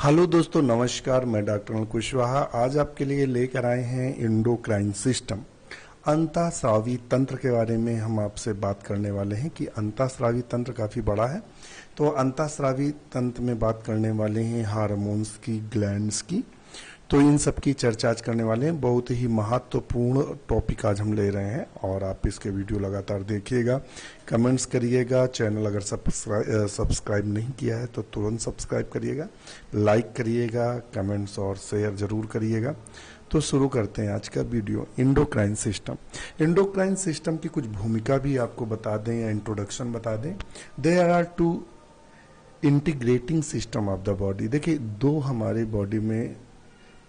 Hello दोस्तों, नमस्कार। मैं डॉक्टर अनिल कुशवाहा आज आपके लिए लेकर आए हैं एंडोक्राइन सिस्टम, अंतःस्रावी तंत्र के बारे में हम आपसे बात करने वाले हैं कि अंतःस्रावी तंत्र काफ़ी बड़ा है। तो अंतःस्रावी तंत्र में बात करने वाले हैं हार्मोन्स की, ग्लैंड्स की। तो इन सब की चर्चा आज करने वाले हैं। बहुत ही महत्वपूर्ण टॉपिक आज हम ले रहे हैं और आप इसके वीडियो लगातार देखिएगा, कमेंट्स करिएगा। चैनल अगर सब्सक्राइब नहीं किया है तो तुरंत सब्सक्राइब करिएगा, लाइक करिएगा, कमेंट्स और शेयर जरूर करिएगा। तो शुरू करते हैं आज का video. Endocrine system, endocrine system की कुछ भूमिका भी आपको बता दें या इंट्रोडक्शन बता दें। There are two integrating system of the body. देखिए, दो हमारे बॉडी में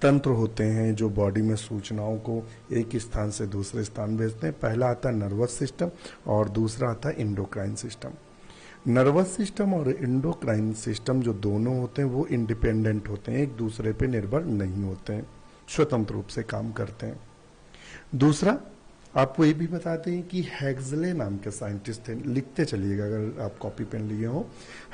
तंत्र होते हैं जो बॉडी में सूचनाओं को एक स्थान से दूसरे स्थान भेजते हैं। पहला आता है नर्वस सिस्टम और दूसरा आता है एंडोक्राइन सिस्टम। नर्वस सिस्टम और एंडोक्राइन सिस्टम जो दोनों होते हैं वो इंडिपेंडेंट होते हैं, एक दूसरे पे निर्भर नहीं होते हैं, स्वतंत्र रूप से काम करते हैं। दूसरा, आपको ये भी बताते हैं कि हैक्सले नाम के साइंटिस्ट थे, लिखते चलिएगा अगर आप कॉपी पेन लिए हो।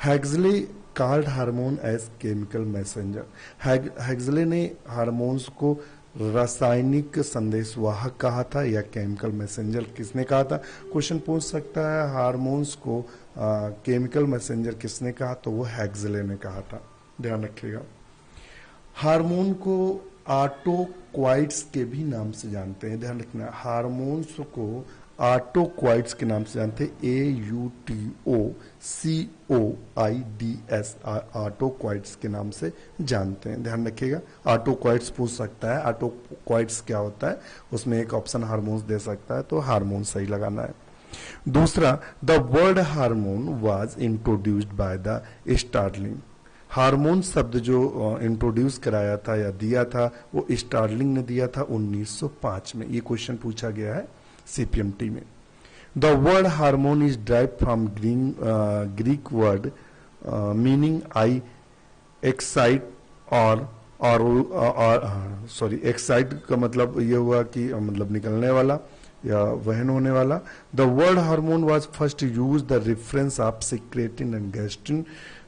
Huxley called hormone as chemical messenger. Huxley ने हार्मोन्स को रासायनिक संदेशवाहक कहा था या केमिकल मैसेंजर किसने कहा था? क्वेश्चन पूछ सकता है, हार्मोन्स को केमिकल मैसेंजर किसने कहा? तो वो हैक्सले ने कहा था, ध्यान रखिएगा। हार्मोन को ऑटोक्वाइट्स के भी नाम से जानते हैं, ध्यान रखना। हार्मोन्स को ऑटोक्वाइट्स के नाम से जानते हैं, AUTOCOIDS, ऑटोक्वाइट्स के नाम से जानते हैं, ध्यान रखिएगा। ऑटोक्वाइट्स पूछ सकता है, ऑटोक्वाइट्स क्या होता है, उसमें एक ऑप्शन हार्मोन्स दे सकता है, तो हार्मोन सही लगाना है। दूसरा, the word hormone was introduced by the Starling. Hormone शब्द जो इंट्रोड्यूस कराया था या दिया था वो स्टार्लिंग ने दिया था 1905 में। ये क्वेश्चन पूछा गया है CPMT में। The word hormone is drive from Greek word meaning I excite excite का मतलब ये हुआ कि मतलब निकलने वाला या वहन होने वाला। The word hormone was first use the reference of secretin and gastrin.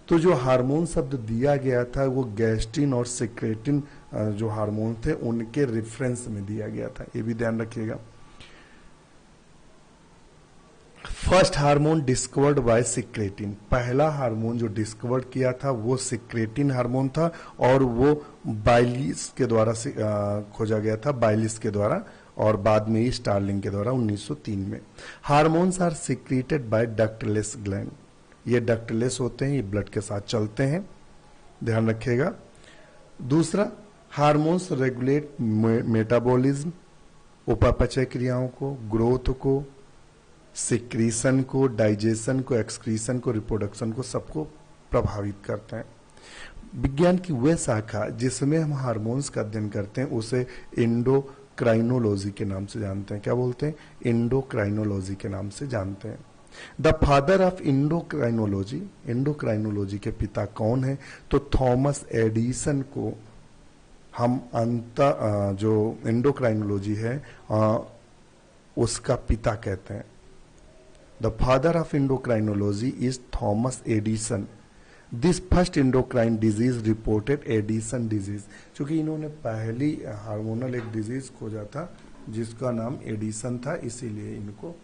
तो जो हार्मोन शब्द दिया गया था वो गैस्ट्रिन और सिक्रेटिन जो हार्मोन थे उनके रेफरेंस में दिया गया था, ये भी ध्यान रखिएगा। First hormone discovered by secretin, पहला हार्मोन जो डिस्कवर्ड किया था वो सिक्रेटिन हार्मोन था और वो बाइलिस के द्वारा खोजा गया था, बाइलिस के द्वारा, और बाद में स्टार्लिंग के द्वारा 1903 में। Hormones are secreted by ductless gland, ये डक्टलेस होते हैं, ये ब्लड के साथ चलते हैं, ध्यान रखिएगा। दूसरा, हार्मोन्स रेगुलेट मेटाबॉलिज्म, उपापचय क्रियाओं को, ग्रोथ को, सिक्रीशन को, डाइजेशन को, एक्सक्रीशन को, रिप्रोडक्शन को, सबको प्रभावित करते हैं। विज्ञान की वह शाखा जिसमें हम हार्मोन्स का अध्ययन करते हैं उसे एंडोक्राइनोलॉजी के नाम से जानते हैं। क्या बोलते हैं? एंडोक्राइनोलॉजी के नाम से जानते हैं। The father of endocrinology, endocrinology के पिता कौन है? तो थॉमस एडिसन को हम जो एंडोक्राइनोलॉजी है उसका पिता कहते हैं। The father of endocrinology is Thomas Edison. This first endocrine disease reported Addison disease, क्योंकि इन्होंने पहली हार्मोनल एक डिजीज खोजा था जिसका नाम एडिसन था, इसीलिए इनको।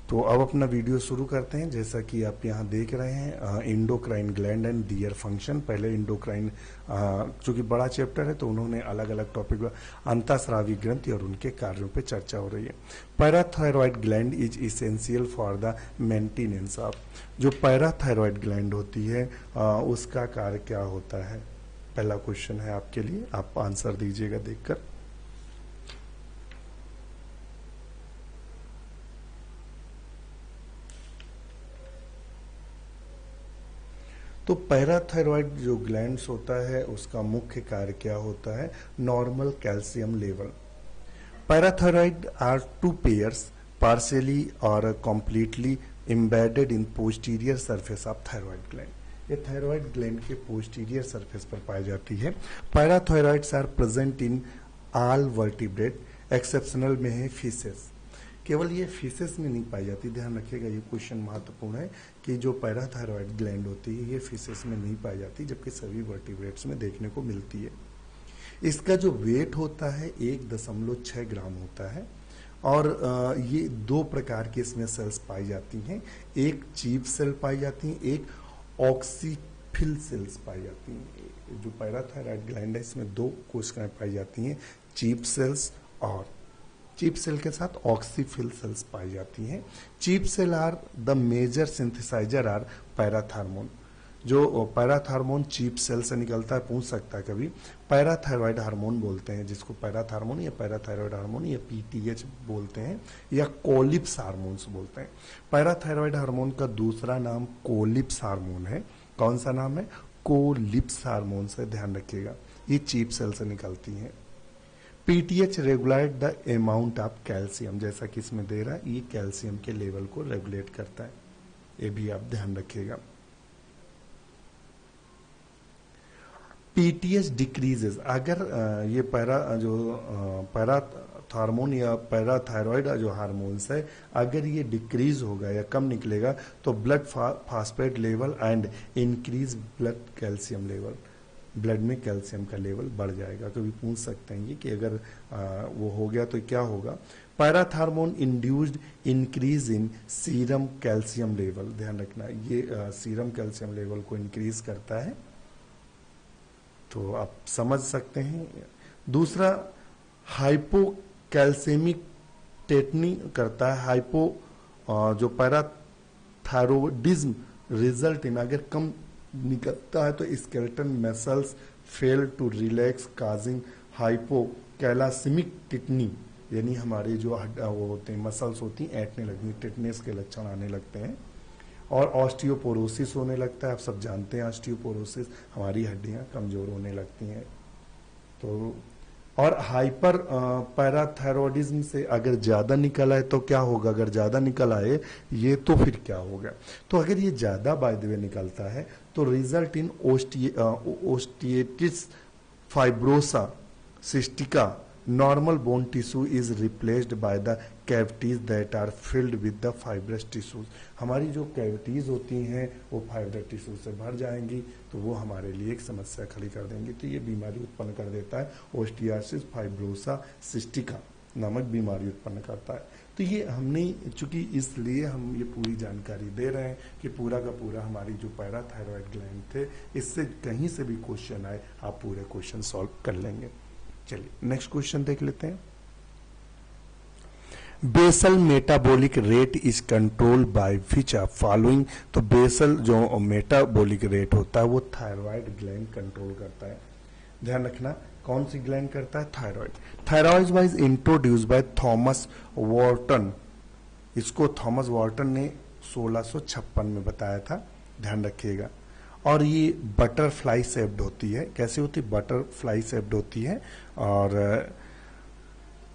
तो अब अपना वीडियो शुरू करते हैं। जैसा कि आप यहाँ देख रहे हैं, endocrine gland and their function. पहले एंडोक्राइन चूंकि बड़ा चैप्टर है तो उन्होंने अलग अलग टॉपिक, अंतःस्रावी ग्रंथि और उनके कार्यों पे चर्चा हो रही है। Parathyroid gland is essential for the maintenance of, जो पैराथायरॉयड ग्लैंड होती है उसका कार्य क्या होता है? पहला क्वेश्चन है आपके लिए, आप आंसर दीजिएगा देखकर। तो पैराथायरॉयड जो ग्लैंड्स होता है उसका मुख्य कार्य क्या होता है? Normal calcium level. Parathyroid are two pairs partially और completely embedded in posterior surface of thyroid gland. ये थायरॉयड ग्लैंड के पोस्टीरियर सरफेस पर पाई जाती है। Parathyroids are present in all vertebrate, exceptional में है फिशेस। केवल ये फिशेस में नहीं पाई जाती, ध्यान रखिएगा, ये क्वेश्चन महत्वपूर्ण है कि जो पैराथायरॉयड ग्लैंड होती है ये फिशेस में नहीं पाई जाती, जबकि सभी वर्टिब्रेट्स में देखने को मिलती है। इसका जो वेट होता है 1.6 ग्राम होता है और ये दो प्रकार के इसमें सेल्स पाई जाती हैं, एक चीफ सेल पाई जाती हैं, एक ऑक्सीफिल सेल्स पाई जाती हैं। जो पैराथायरॉयड ग्लैंड है इसमें दो कोशिकाएं पाई जाती हैं, चीफ सेल्स और चीफ सेल के साथ ऑक्सीफिल सेल्स पाई जाती हैं। Chief cell are the major synthesiser are parathormone. जो पैराथार्मोन चीफ सेल से निकलता है, पूछ सकता है कभी, पैराथायरॉयड हार्मोन बोलते हैं जिसको, पैराथार्मोन या पैराथायरॉयड हार्मोन या पीटीएच बोलते हैं या कोलिप्स हार्मोन्स बोलते हैं। पैराथायरॉयड हार्मोन का दूसरा नाम कोलिप्स हार्मोन है। कौन सा नाम है? कोलिप्स हार्मोन से, ध्यान रखिएगा, ये चीफ सेल से निकलती हैं। PTH regulate the amount of calcium, जैसा कि इसमें दे रहा है, ये कैल्शियम के लेवल को रेगुलेट करता है, ये भी आप ध्यान रखिएगा। पीटीएच डिक्रीजेस, अगर ये पैराथार्मोन या पैराथायरॉयड जो हार्मोन्स है, अगर ये डिक्रीज होगा या कम निकलेगा तो blood phosphate level and increase blood calcium level, blood में कैल्शियम का लेवल बढ़ जाएगा। कभी पूछ सकते हैं ये कि अगर वो हो गया तो क्या होगा। Parathormone induced increase in serum calcium level, ध्यान रखना, ये सीरम कैल्शियम लेवल को इंक्रीज करता है, तो आप समझ सकते हैं। दूसरा हाइपोकैल्सेमिक टेटनी करता है, जो पैराथायरॉयडिज्म रिजल्ट इन, अगर कम निकलता है तो skeleton muscles fail to relax causing hypocalcemic tetany, यानी हमारे जो वो होते हैं मसल्स होती हैं ऐंठने लगती, टिटनेस के लक्षण आने लगते हैं। और ऑस्टियोपोरोसिस होने लगता है, आप सब जानते हैं ऑस्टियोपोरोसिस, हमारी हड्डियां कमजोर होने लगती हैं। तो और हाइपर पैराथायरॉयडिज्म से अगर ज्यादा निकल आए तो क्या होगा, अगर ज्यादा निकल आए ये तो फिर क्या होगा। तो अगर ये ज्यादा बाय द वे निकलता है तो result in osteitis fibrosa cystica, normal bone tissue is replaced by the cavities that are filled with the fibrous tissues. हमारी जो कैविटीज होती हैं वो फाइब्रस टिश्यू से भर जाएंगी, तो वो हमारे लिए एक समस्या खड़ी कर देंगी, तो ये बीमारी उत्पन्न कर देता है, ओस्टियासिस फाइब्रोसा सिस्टिका नामक बीमारी उत्पन्न करता है। तो ये हमने, चूंकि इसलिए हम ये पूरी जानकारी दे रहे हैं कि पूरा का पूरा हमारी जो पैराथायरॉयड ग्लैंड थे, इससे कहीं से भी क्वेश्चन आए आप पूरे क्वेश्चन सॉल्व कर लेंगे। चलिए नेक्स्ट क्वेश्चन देख लेते हैं। Basal metabolic rate is control by which of following. तो बेसल जो मेटाबॉलिक रेट होता है वो थायराइड ग्लैंड कंट्रोल करता है, ध्यान रखना, कौन सी ग्लैंड करता है? Thyroid. Thyroid wise introduce by Thomas Wharton, इसको थॉमस वॉर्टन ने 1656 में बताया था, ध्यान रखिएगा। और ये बटरफ्लाई शेप्ड होती है, कैसी होती है? बटरफ्लाई शेप्ड होती है। और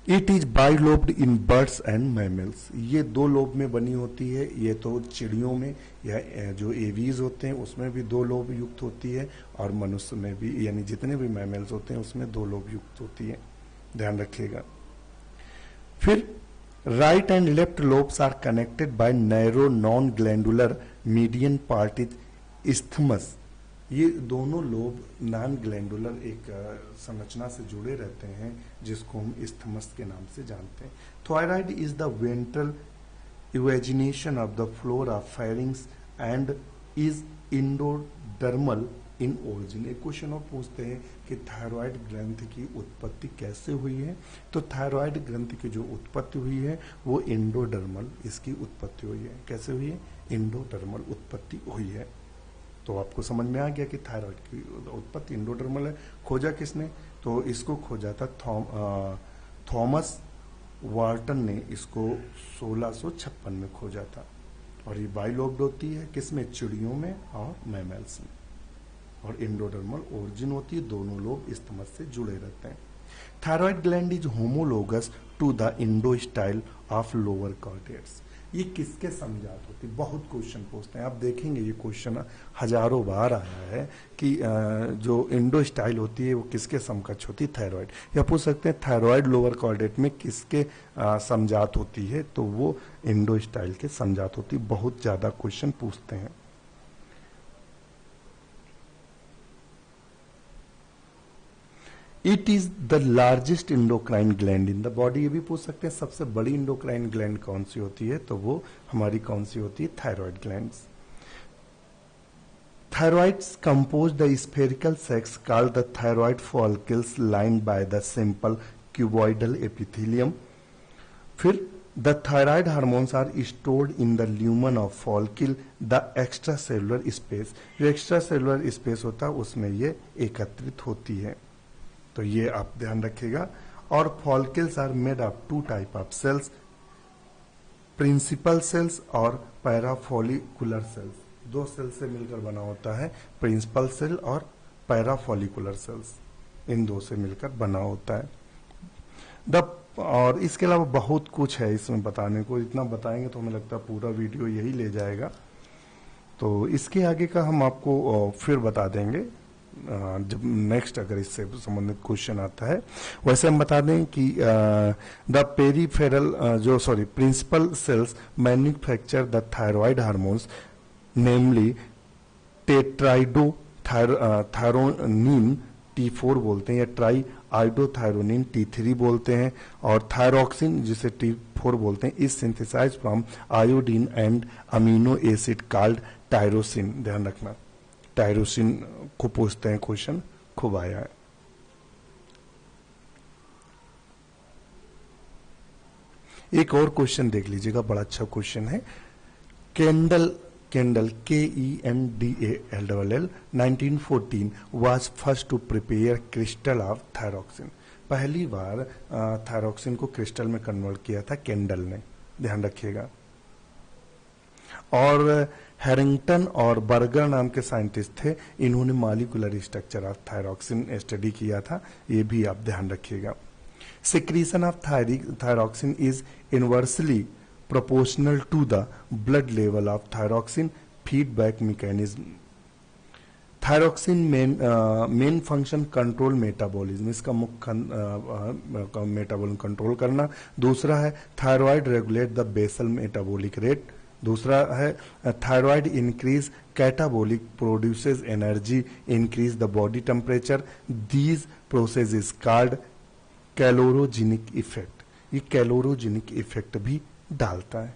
it is bilobed in birds and mammals, ये दो लोब में बनी होती है, ये तो चिड़ियों में या जो एवीज होते हैं उसमें भी दो लोब युक्त होती है, और मनुष्य में भी, यानी जितने भी मैमल्स होते हैं उसमें दो लोब युक्त होती है, ध्यान रखिएगा। फिर right and left lobes are connected by narrow non glandular median part is isthmus, ये दोनों लोब नॉन ग्लैंडुलर एक संरचना से जुड़े रहते हैं जिसको हम इस्थमस के नाम से जानते हैं। Thyroid is the ventral evagination of the floor of pharynx and is endodermal in origin. एक क्वेश्चन और पूछते हैं कि थायराइड ग्रंथि की उत्पत्ति कैसे हुई है? तो थायराइड ग्रंथि की जो उत्पत्ति हुई है वो इंडोडर्मल, इसकी उत्पत्ति हुई है। कैसे हुई है? इंडोडर्मल उत्पत्ति हुई है। तो आपको समझ में आ गया कि थायराइड की उत्पत्ति इंडोडर्मल है। खोजा किसने? तो इसको खोजा था थॉमस वार्टन ने, इसको 1656 में खोजा था। और ये बाइलोब्ड होती है किसमें? चिड़ियों में और मैमल्स में। और इंडोडर्मल ओरिजिन होती है, दोनों लोब इस्थमस से जुड़े रहते हैं। Thyroid gland is homologous to the endostyle of lower chordates, ये किसके समजात होती है? बहुत क्वेश्चन पूछते हैं, आप देखेंगे ये क्वेश्चन हजारों बार आया है कि जो इंडो स्टाइल होती है वो किसके समकक्ष होती है? थायराइड। या पूछ सकते हैं थायराइड लोअर कॉर्डेट में किसके समजात होती है? तो वो इंडो स्टाइल के समजात होती है। बहुत ज्यादा क्वेश्चन पूछते हैं। It is the largest endocrine gland in the body. ये भी पूछ सकते हैं सबसे बड़ी इंडोक्राइन ग्लैंड कौन सी होती है? तो वो हमारी कौन सी होती है? Thyroid glands. Thyroids compose the spherical sacs called the thyroid follicles lined by the simple cuboidal epithelium. फिर the thyroid hormones are stored in the lumen of follicle the extracellular space. जो extracellular space होता है उसमें ये एकत्रित होती है, तो ये आप ध्यान रखिएगा। और follicles are made of two type of cells, principal cells और पैराफॉलिकुलर सेल्स। दो सेल से मिलकर बना होता है, प्रिंसिपल सेल और पैराफॉलिकुलर सेल्स, इन दो से मिलकर बना होता है। और इसके अलावा बहुत कुछ है इसमें बताने को, इतना बताएंगे तो हमें लगता है पूरा वीडियो यही ले जाएगा। तो इसके आगे का हम आपको फिर बता देंगे जब नेक्स्ट अगर इससे संबंधित क्वेश्चन आता है। वैसे हम बता दें कि the peripheral principal cells manufacture the thyroid hormones, namely tetraiodothyronine T4 बोलते हैं, या ट्राई आइडोथायरोनिन T3 बोलते हैं, और थायरोक्सिन जिसे T4 बोलते हैं is synthesise from iodine and amino acid called tyrosine. ध्यान रखना, टायरोसिन को पूछते हैं क्वेश्चन, खूब आया है। एक और क्वेश्चन देख लीजिएगा, बड़ा अच्छा क्वेश्चन है। Kendall KENDALL 1914 was first to prepare crystal of thyroxine। पहली बार थायरोक्सिन को क्रिस्टल में कन्वर्ट किया था केंडल ने, ध्यान रखिएगा। और हैरिंगटन और बर्गर नाम के साइंटिस्ट थे, इन्होंने molecular structure of thyroxine study किया था, ये भी आप ध्यान रखिएगा। Secretion of thyroxine is inversely proportional to the blood level of thyroxine feedback mechanism। Thyroxine main function control metabolism, इसका मुख्य मेटाबॉलिज्म कंट्रोल करना। दूसरा है thyroid regulate the basal metabolic rate. दूसरा है thyroid increase catabolic produces energy increase the body temperature. These process is called calorigenic effect. ये calorigenic effect भी डालता है।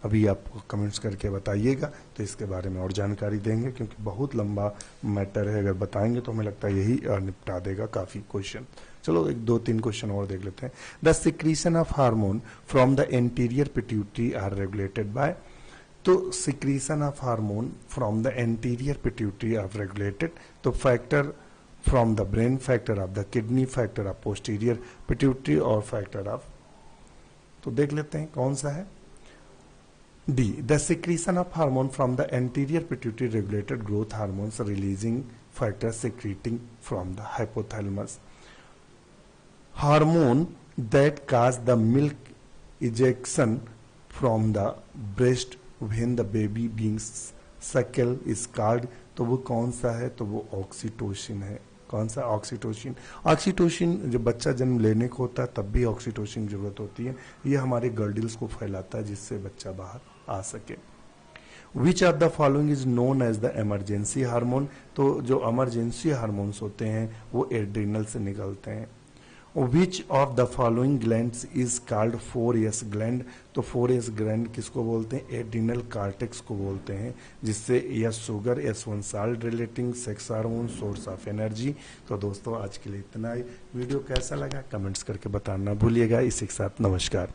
अभी आप कमेंट्स करके बताइएगा तो इसके बारे में और जानकारी देंगे, क्योंकि बहुत लंबा मैटर है, अगर बताएंगे तो हमें लगता है यही निपटा देगा काफी क्वेश्चन। चलो एक दो तीन क्वेश्चन और देख लेते हैं। The secretion of hormone from the anterior pituitary are regulated by. तो secretion of hormone from the anterior pituitary are regulated, तो factor from the brain, factor of the kidney, factor of posterior pituitary और factor of, तो देख लेते हैं कौन सा है। D, the secretion of hormone from the anterior pituitary regulated growth hormones releasing factor secreting from the hypothalamus. Hormone that cause the milk ejection from the breast when the baby being सकेल is called, तो वो कौन सा है? तो वो oxytocin है। कौन सा? ऑक्सीटोसिन। ऑक्सीटोसिन जब बच्चा जन्म लेने को होता है तब भी ऑक्सीटोसिन की जरूरत होती है, ये हमारे गर्डल्स को फैलाता है जिससे बच्चा बाहर आ सके। Which of the following is known as the emergency hormone, तो जो इमरजेंसी हार्मोन्स होते हैं वो एड्रिनल से निकलते हैं। विच of the following glands is called 4S gland, तो 4S ग्लैंड किसको बोलते हैं? एड्रिनल कार्टेक्स को बोलते हैं, जिससे S sugar, S1 salt relating, sex hormone, source of energy. तो दोस्तों आज के लिए इतना ही। वीडियो कैसा लगा कमेंट्स करके बताना भूलिएगा। इसी के साथ नमस्कार।